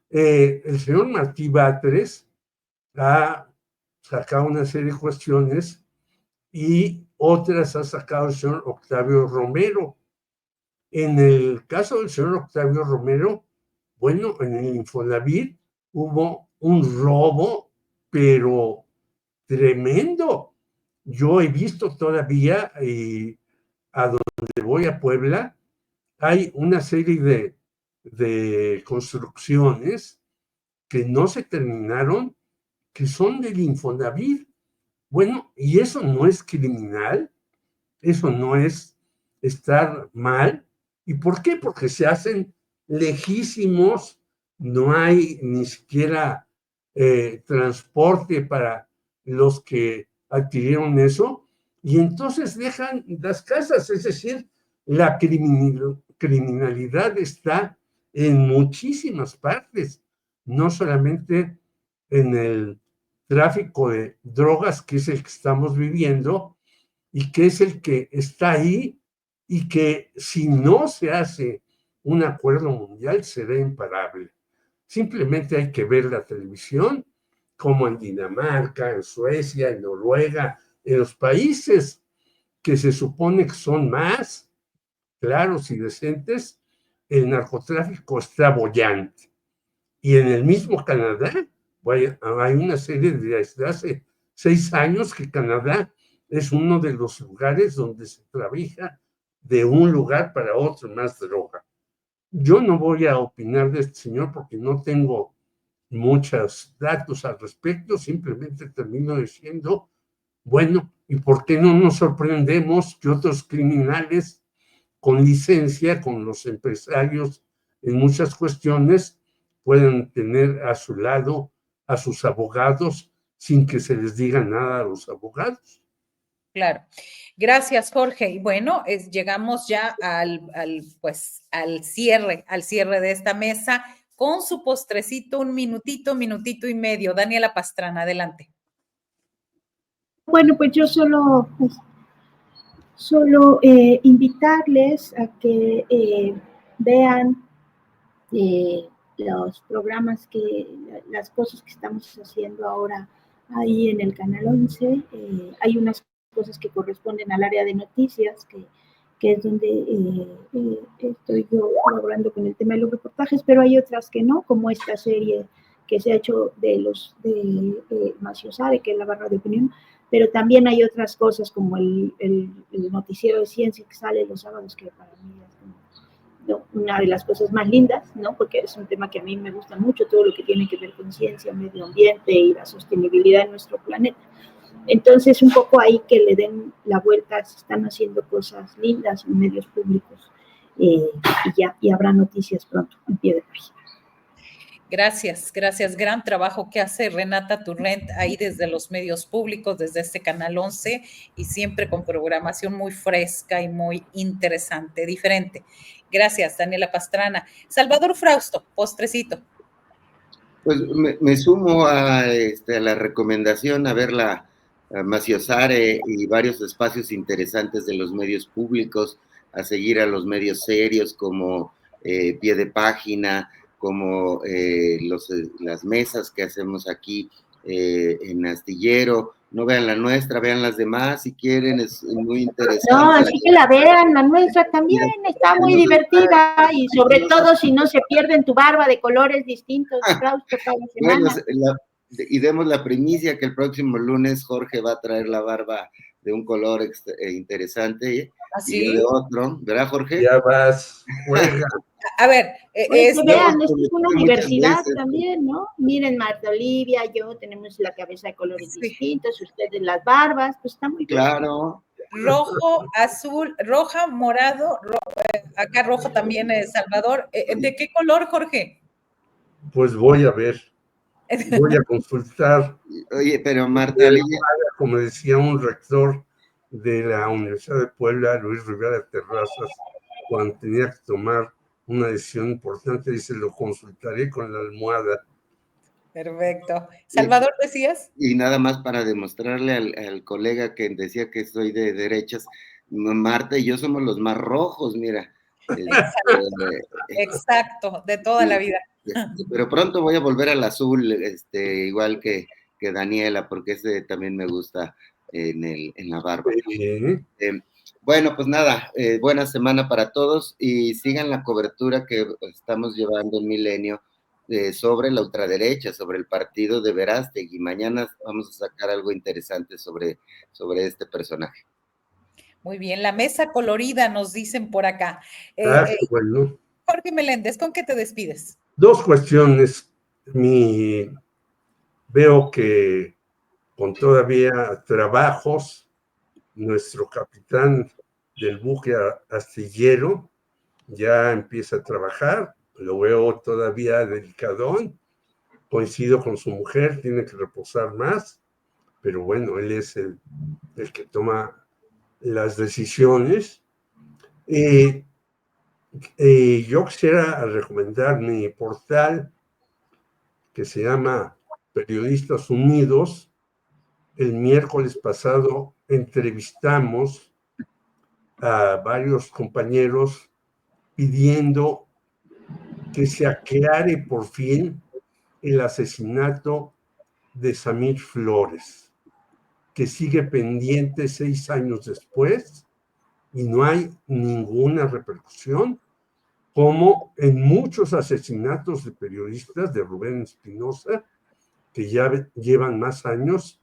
El señor Martí Batres ha sacado una serie de cuestiones y otras ha sacado el señor Octavio Romero. En el caso del señor Octavio Romero, bueno, en el Infonavit hubo un robo, pero tremendo. Yo he visto todavía, a donde voy a Puebla, hay una serie de construcciones que no se terminaron, que son del Infonavit. Bueno, y eso no es criminal, eso no es estar mal. ¿Y por qué? Porque se hacen lejísimos, no hay ni siquiera transporte para los que adquirieron eso, y entonces dejan las casas, es decir, la criminalidad está en muchísimas partes, no solamente en el tráfico de drogas, que es el que estamos viviendo y que es el que está ahí, y que si no se hace un acuerdo mundial será imparable. Simplemente hay que ver la televisión, como en Dinamarca, en Suecia, en Noruega, en los países que se supone que son más claros y decentes, el narcotráfico está boyante. Y en el mismo Canadá, hay una serie desde hace 6 años que Canadá es uno de los lugares donde se trabaja de un lugar para otro más droga. Yo no voy a opinar de este señor porque no tengo muchos datos al respecto, simplemente termino diciendo, bueno, ¿y por qué no nos sorprendemos que otros criminales con licencia, con los empresarios en muchas cuestiones, pueden tener a su lado a sus abogados sin que se les diga nada a los abogados? Claro. Gracias, Jorge. Y bueno, llegamos ya pues, al cierre de esta mesa con su postrecito, un minutito y medio. Daniela Pastrana, adelante. Bueno, pues yo solo invitarles a que vean los programas, las cosas que estamos haciendo ahora ahí en el Canal 11. Hay unas cosas que corresponden al área de noticias, que es donde estoy yo colaborando con el tema de los reportajes, pero hay otras que no, como esta serie que se ha hecho de Macio Sare, que es la barra de opinión, pero también hay otras cosas como el noticiero de ciencia que sale los sábados, que para mí es una de las cosas más lindas, ¿no? Porque es un tema que a mí me gusta mucho, todo lo que tiene que ver con ciencia, medio ambiente y la sostenibilidad de nuestro planeta. Entonces, un poco ahí que le den la vuelta, se están haciendo cosas lindas en medios públicos, y habrá noticias pronto en pie de página. Gracias. Gran trabajo que hace Renata Turrent ahí desde los medios públicos, desde este Canal 11, y siempre con programación muy fresca y muy interesante, diferente. Gracias, Daniela Pastrana. Salvador Frausto, postrecito. Pues me sumo a la recomendación a ver la Macio Sare y varios espacios interesantes de los medios públicos, a seguir a los medios serios como Pie de Página, como las mesas que hacemos aquí en Astillero. No vean la nuestra, vean las demás si quieren, es muy interesante. No, así que la vean, la nuestra también está muy divertida, y sobre todo si no se pierden tu barba de colores distintos, Frausto, cada semana. Bueno, y demos la primicia que el próximo lunes Jorge va a traer la barba de un color interesante, ¿Así? y de otro, ¿verdad, Jorge? Ya vas, juega. A ver, vean, esto es una diversidad también, ¿no? Miren, Marta Olivia, yo tenemos la cabeza de colores distintos, ustedes las barbas, pues está muy claro. Bien. Rojo, azul, roja, morado, acá rojo también es Salvador. ¿De qué color, Jorge? Pues voy a ver, voy a consultar. Oye, pero Marta Olivia, como decía un rector de la Universidad de Puebla, Luis Rivera Terrazas, cuando tenía que tomar una decisión importante, dice, lo consultaré con la almohada. Perfecto. Salvador, ¿decías? Y nada más para demostrarle al colega que decía que soy de derechas, Marta y yo somos los más rojos, mira. Exacto, de toda la vida. Pero pronto voy a volver al azul, igual que Daniela, porque ese también me gusta en la barba. Bueno, pues nada, buena semana para todos, y sigan la cobertura que estamos llevando en Milenio sobre la ultraderecha, sobre el partido de Verástegui. Mañana vamos a sacar algo interesante sobre este personaje. Muy bien, la mesa colorida nos dicen por acá. Bueno. Jorge Meléndez, ¿con qué te despides? 2 cuestiones. Mi Veo que con todavía trabajos, nuestro capitán del buque astillero ya empieza a trabajar, lo veo todavía delicadón, coincido con su mujer, tiene que reposar más, pero bueno, él es el que toma las decisiones. Yo quisiera recomendar mi portal que se llama Periodistas Unidos. El miércoles pasado entrevistamos a varios compañeros pidiendo que se aclare por fin el asesinato de Samir Flores, que sigue pendiente 6 años después y no hay ninguna repercusión, como en muchos asesinatos de periodistas de Rubén Espinosa, que ya llevan más años,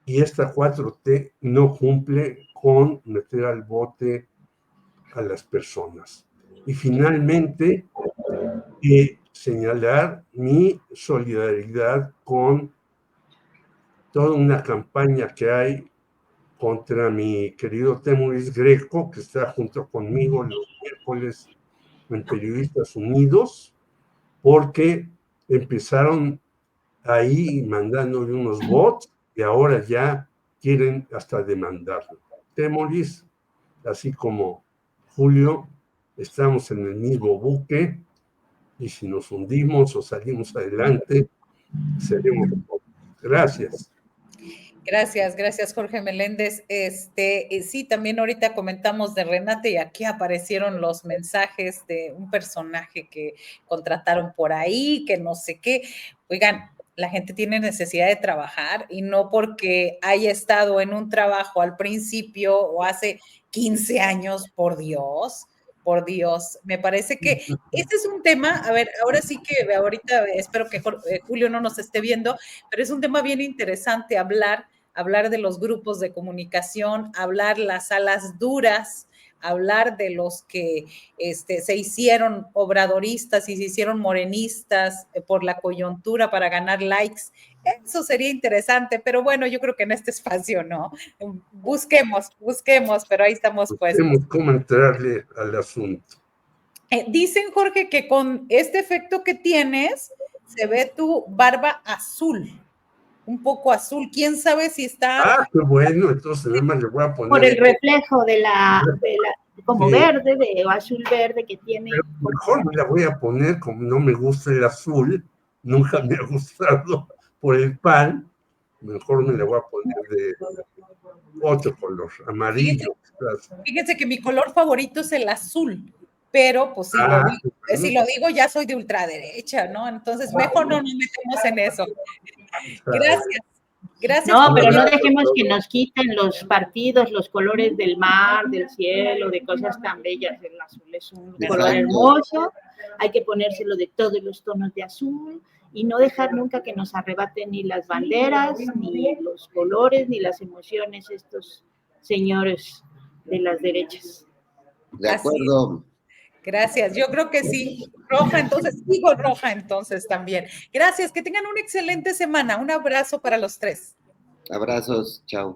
y esta 4T no cumple con meter al bote a las personas. Y finalmente, señalar mi solidaridad con toda una campaña que hay contra mi querido Temuris Greco, que está junto conmigo los miércoles en Periodistas Unidos, porque empezaron ahí mandándole unos bots y ahora ya quieren hasta demandarlo. Temuris, así como Julio, estamos en el mismo buque y si nos hundimos o salimos adelante, seremos pobres. Gracias. Gracias, Jorge Meléndez. Sí, también ahorita comentamos de Renate y aquí aparecieron los mensajes de un personaje que contrataron por ahí, que no sé qué. Oigan, la gente tiene necesidad de trabajar y no porque haya estado en un trabajo al principio o hace 15 años, por Dios, me parece que este es un tema, a ver, ahora sí que ahorita espero que Julio no nos esté viendo, pero es un tema bien interesante hablar de los grupos de comunicación, hablar las alas duras, hablar de los que se hicieron obradoristas y se hicieron morenistas por la coyuntura para ganar likes. Eso sería interesante, pero bueno, yo creo que en este espacio no. Busquemos, pero ahí estamos pues. Busquemos cómo entrarle al asunto. Dicen, Jorge, que con este efecto que tienes, se ve tu barba azul. Un poco azul, quién sabe si está. Ah, qué bueno, entonces nada más le voy a poner. Por el reflejo de la como sí, verde, de azul verde que tiene. Pero mejor me la voy a poner, como no me gusta el azul, nunca me ha gustado por el pan, mejor me la voy a poner de otro color, amarillo. Fíjense que mi color favorito es el azul, pero pues si lo digo ya soy de ultraderecha, ¿no? Entonces mejor no nos metemos en eso. Gracias. No, pero no dejemos que nos quiten los partidos, los colores del mar, del cielo, de cosas tan bellas. El azul es un color hermoso, hay que ponérselo de todos los tonos de azul y no dejar nunca que nos arrebaten ni las banderas, ni los colores, ni las emociones estos señores de las derechas. De acuerdo. Gracias, yo creo que sí. Roja, entonces, sigo roja entonces también. Gracias, que tengan una excelente semana. Un abrazo para los tres. Abrazos, chao.